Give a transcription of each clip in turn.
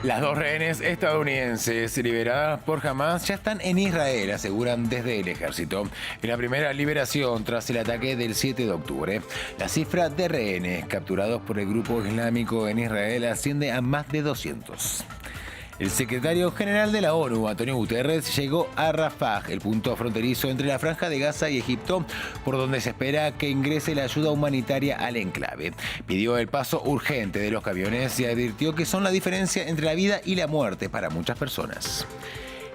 Las dos rehenes estadounidenses liberadas por Hamás ya están en Israel, aseguran desde el ejército. Es la primera liberación tras el ataque del 7 de octubre. La cifra de rehenes capturados por el grupo islámico en Israel asciende a más de 200. El secretario general de la ONU, Antonio Guterres, llegó a Rafah, el punto fronterizo entre la Franja de Gaza y Egipto, por donde se espera que ingrese la ayuda humanitaria al enclave. Pidió el paso urgente de los camiones y advirtió que son la diferencia entre la vida y la muerte para muchas personas.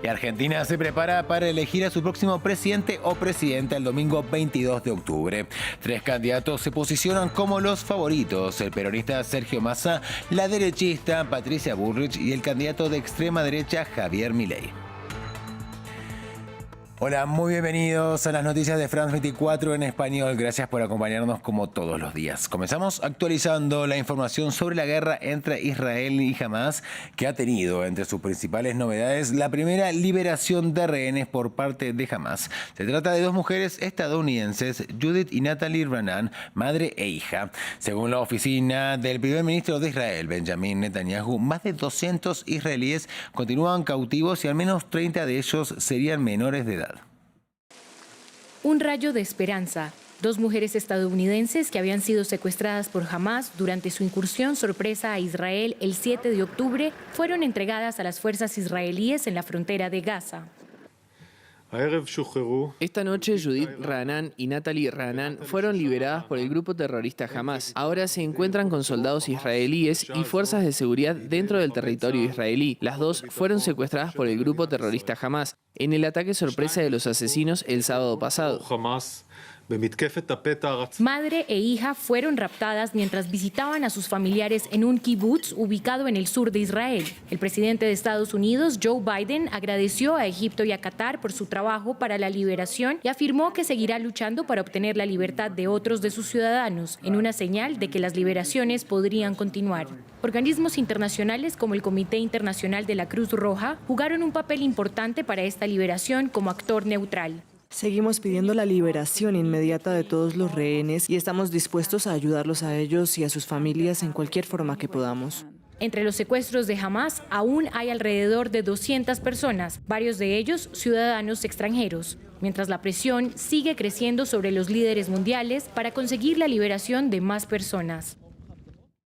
Y Argentina se prepara para elegir a su próximo presidente o presidenta el domingo 22 de octubre. 3 candidatos se posicionan como los favoritos: el peronista Sergio Massa, la derechista Patricia Bullrich y el candidato de extrema derecha Javier Milei. Hola, muy bienvenidos a las noticias de France 24 en español. Gracias por acompañarnos como todos los días. Comenzamos actualizando la información sobre la guerra entre Israel y Hamás, que ha tenido entre sus principales novedades la primera liberación de rehenes por parte de Hamás. Se trata de 2 mujeres estadounidenses, Judith y Natalie Raanan, madre e hija. Según la oficina del primer ministro de Israel, Benjamin Netanyahu, más de 200 israelíes continúan cautivos y al menos 30 de ellos serían menores de edad. Un rayo de esperanza. 2 mujeres estadounidenses que habían sido secuestradas por Hamás durante su incursión sorpresa a Israel el 7 de octubre fueron entregadas a las fuerzas israelíes en la frontera de Gaza. Esta noche Judith Raanan y Natalie Raanan fueron liberadas por el grupo terrorista Hamás. Ahora se encuentran con soldados israelíes y fuerzas de seguridad dentro del territorio israelí. Las 2 fueron secuestradas por el grupo terrorista Hamás en el ataque sorpresa de los asesinos el sábado pasado. Madre e hija fueron raptadas mientras visitaban a sus familiares en un kibutz ubicado en el sur de Israel. El presidente de Estados Unidos, Joe Biden, agradeció a Egipto y a Qatar por su trabajo para la liberación y afirmó que seguirá luchando para obtener la libertad de otros de sus ciudadanos, en una señal de que las liberaciones podrían continuar. Organismos internacionales como el Comité Internacional de la Cruz Roja jugaron un papel importante para esta liberación como actor neutral. Seguimos pidiendo la liberación inmediata de todos los rehenes y estamos dispuestos a ayudarlos a ellos y a sus familias en cualquier forma que podamos. Entre los secuestros de Hamás aún hay alrededor de 200 personas, varios de ellos ciudadanos extranjeros, mientras la presión sigue creciendo sobre los líderes mundiales para conseguir la liberación de más personas.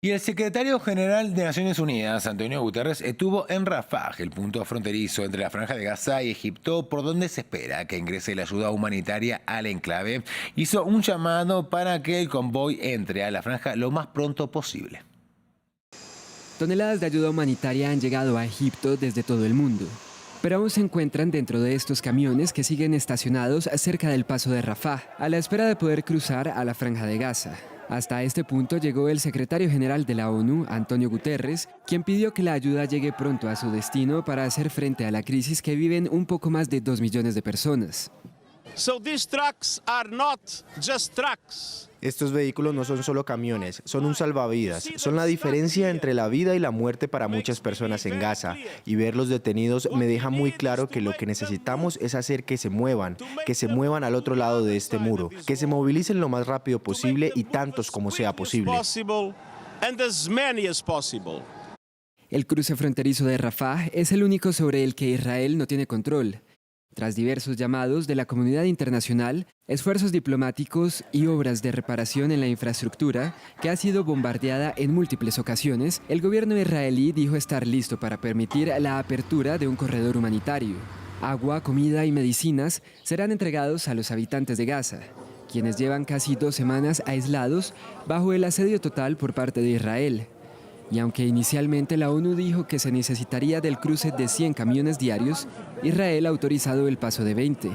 Y el secretario general de Naciones Unidas, Antonio Guterres, estuvo en Rafah, el punto fronterizo entre la Franja de Gaza y Egipto, por donde se espera que ingrese la ayuda humanitaria al enclave. Hizo un llamado para que el convoy entre a la franja lo más pronto posible. Toneladas de ayuda humanitaria han llegado a Egipto desde todo el mundo, pero aún se encuentran dentro de estos camiones que siguen estacionados cerca del paso de Rafah, a la espera de poder cruzar a la Franja de Gaza. Hasta este punto llegó el secretario general de la ONU, Antonio Guterres, quien pidió que la ayuda llegue pronto a su destino para hacer frente a la crisis que viven un poco más de 2 millones de personas. Estos vehículos no son solo camiones, son un salvavidas, son la diferencia entre la vida y la muerte para muchas personas en Gaza. Y verlos detenidos me deja muy claro que lo que necesitamos es hacer que se muevan al otro lado de este muro, que se movilicen lo más rápido posible y tantos como sea posible. El cruce fronterizo de Rafah es el único sobre el que Israel no tiene control. Tras diversos llamados de la comunidad internacional, esfuerzos diplomáticos y obras de reparación en la infraestructura, que ha sido bombardeada en múltiples ocasiones, el gobierno israelí dijo estar listo para permitir la apertura de un corredor humanitario. Agua, comida y medicinas serán entregados a los habitantes de Gaza, quienes llevan casi 2 semanas aislados bajo el asedio total por parte de Israel. Y aunque inicialmente la ONU dijo que se necesitaría del cruce de 100 camiones diarios, Israel ha autorizado el paso de 20.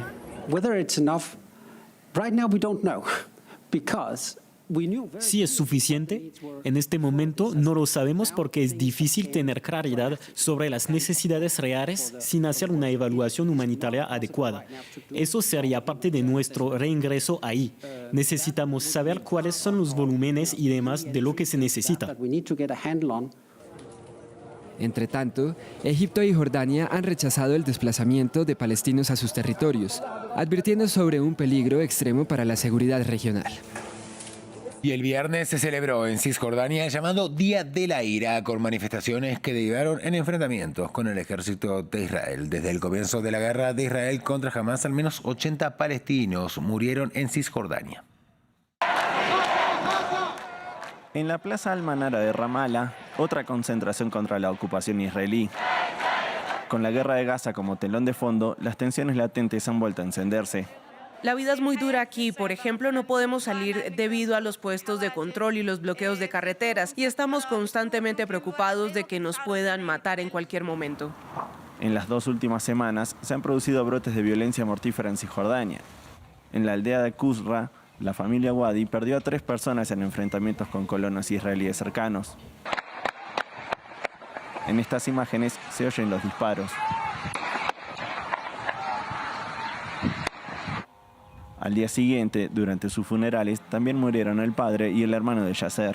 Si es suficiente, en este momento no lo sabemos porque es difícil tener claridad sobre las necesidades reales sin hacer una evaluación humanitaria adecuada. Eso sería parte de nuestro reingreso ahí. Necesitamos saber cuáles son los volúmenes y demás de lo que se necesita. Entre tanto, Egipto y Jordania han rechazado el desplazamiento de palestinos a sus territorios, advirtiendo sobre un peligro extremo para la seguridad regional. Y el viernes se celebró en Cisjordania el llamado Día de la Ira, con manifestaciones que derivaron en enfrentamientos con el ejército de Israel. Desde el comienzo de la guerra de Israel contra Hamás, al menos 80 palestinos murieron en Cisjordania. En la Plaza Al-Manara de Ramallah, otra concentración contra la ocupación israelí. Con la guerra de Gaza como telón de fondo, las tensiones latentes han vuelto a encenderse. La vida es muy dura aquí. Por ejemplo, no podemos salir debido a los puestos de control y los bloqueos de carreteras. Y estamos constantemente preocupados de que nos puedan matar en cualquier momento. En las 2 últimas semanas se han producido brotes de violencia mortífera en Cisjordania. En la aldea de Qusra, la familia Wadi perdió a 3 personas en enfrentamientos con colonos israelíes cercanos. En estas imágenes se oyen los disparos. Al día siguiente, durante sus funerales, también murieron el padre y el hermano de Yasser.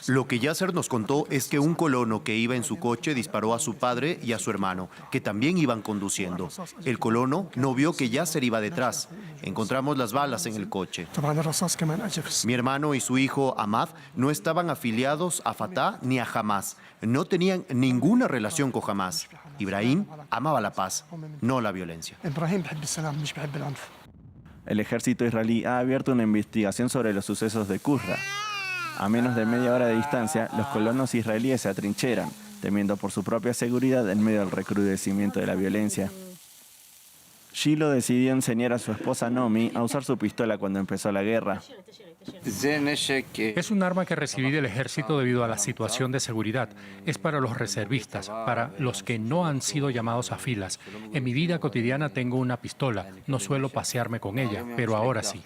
Lo que Yasser nos contó es que un colono que iba en su coche disparó a su padre y a su hermano, que también iban conduciendo. El colono no vio que Yasser iba detrás. Encontramos las balas en el coche. Mi hermano y su hijo Ahmad no estaban afiliados a Fatah ni a Hamás. No tenían ninguna relación con Hamás. Ibrahim amaba la paz, no la violencia. El ejército israelí ha abierto una investigación sobre los sucesos de Qusra. A menos de media hora de distancia, los colonos israelíes se atrincheran, temiendo por su propia seguridad en medio del recrudecimiento de la violencia. Shiloh decidió enseñar a su esposa Nomi a usar su pistola cuando empezó la guerra. Es un arma que recibí del ejército debido a la situación de seguridad. Es para los reservistas, para los que no han sido llamados a filas. En mi vida cotidiana tengo una pistola. No suelo pasearme con ella, pero ahora sí.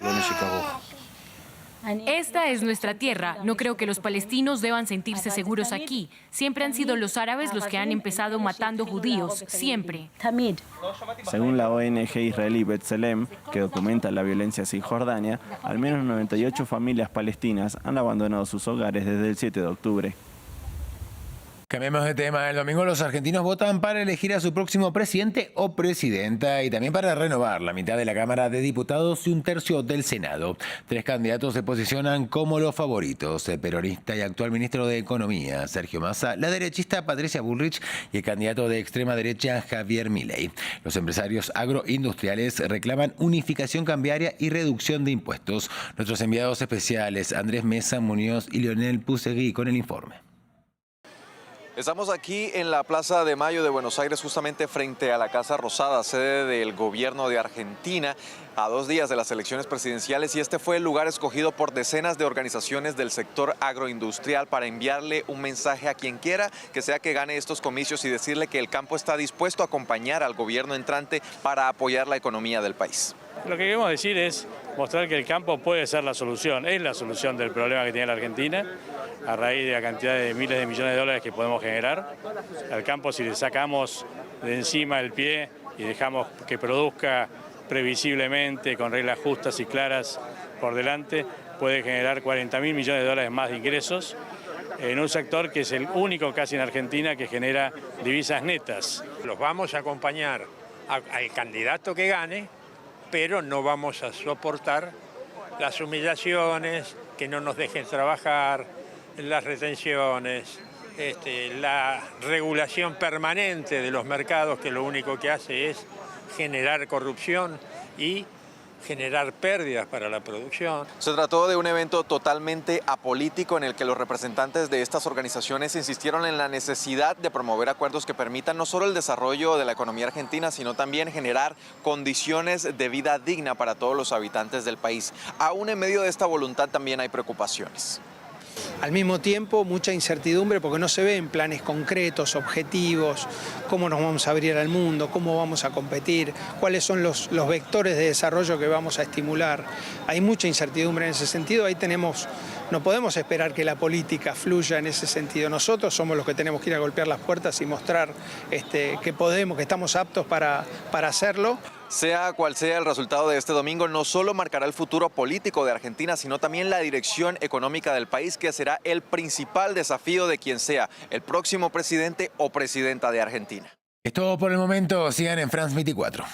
Esta es nuestra tierra. No creo que los palestinos deban sentirse seguros aquí. Siempre han sido los árabes los que han empezado matando judíos. Siempre. Según la ONG israelí B'Tselem, que documenta la violencia en Cisjordania, al menos 98 familias palestinas han abandonado sus hogares desde el 7 de octubre. Cambiemos de tema. El domingo los argentinos votan para elegir a su próximo presidente o presidenta y también para renovar la mitad de la Cámara de Diputados y 1/3 del Senado. 3 candidatos se posicionan como los favoritos: el peronista y actual ministro de Economía, Sergio Massa, la derechista Patricia Bullrich y el candidato de extrema derecha, Javier Milei. Los empresarios agroindustriales reclaman unificación cambiaria y reducción de impuestos. Nuestros enviados especiales, Andrés Mesa Muñoz y Leonel Pusegui, con el informe. Estamos aquí en la Plaza de Mayo de Buenos Aires, justamente frente a la Casa Rosada, sede del gobierno de Argentina, a 2 días de las elecciones presidenciales, y este fue el lugar escogido por decenas de organizaciones del sector agroindustrial para enviarle un mensaje a quien quiera que sea que gane estos comicios y decirle que el campo está dispuesto a acompañar al gobierno entrante para apoyar la economía del país. Lo que queremos decir es mostrar que el campo puede ser la solución, es la solución del problema que tiene la Argentina, a raíz de la cantidad de miles de millones de dólares que podemos generar. Al campo, si le sacamos de encima el pie y dejamos que produzca previsiblemente, con reglas justas y claras por delante, puede generar 40.000 millones de dólares más de ingresos en un sector que es el único casi en Argentina que genera divisas netas. Los vamos a acompañar al candidato que gane, pero no vamos a soportar las humillaciones, que no nos dejen trabajar, las retenciones, la regulación permanente de los mercados, que lo único que hace es generar corrupción y generar pérdidas para la producción. Se trató de un evento totalmente apolítico en el que los representantes de estas organizaciones insistieron en la necesidad de promover acuerdos que permitan no solo el desarrollo de la economía argentina, sino también generar condiciones de vida digna para todos los habitantes del país. Aún en medio de esta voluntad también hay preocupaciones. Al mismo tiempo, mucha incertidumbre porque no se ven planes concretos, objetivos, cómo nos vamos a abrir al mundo, cómo vamos a competir, cuáles son los vectores de desarrollo que vamos a estimular. Hay mucha incertidumbre en ese sentido. Ahí no podemos esperar que la política fluya en ese sentido. Nosotros somos los que tenemos que ir a golpear las puertas y mostrar que podemos, que estamos aptos para hacerlo. Sea cual sea el resultado de este domingo, no solo marcará el futuro político de Argentina, sino también la dirección económica del país, que será el principal desafío de quien sea el próximo presidente o presidenta de Argentina. Es todo por el momento. Sigan en France 24.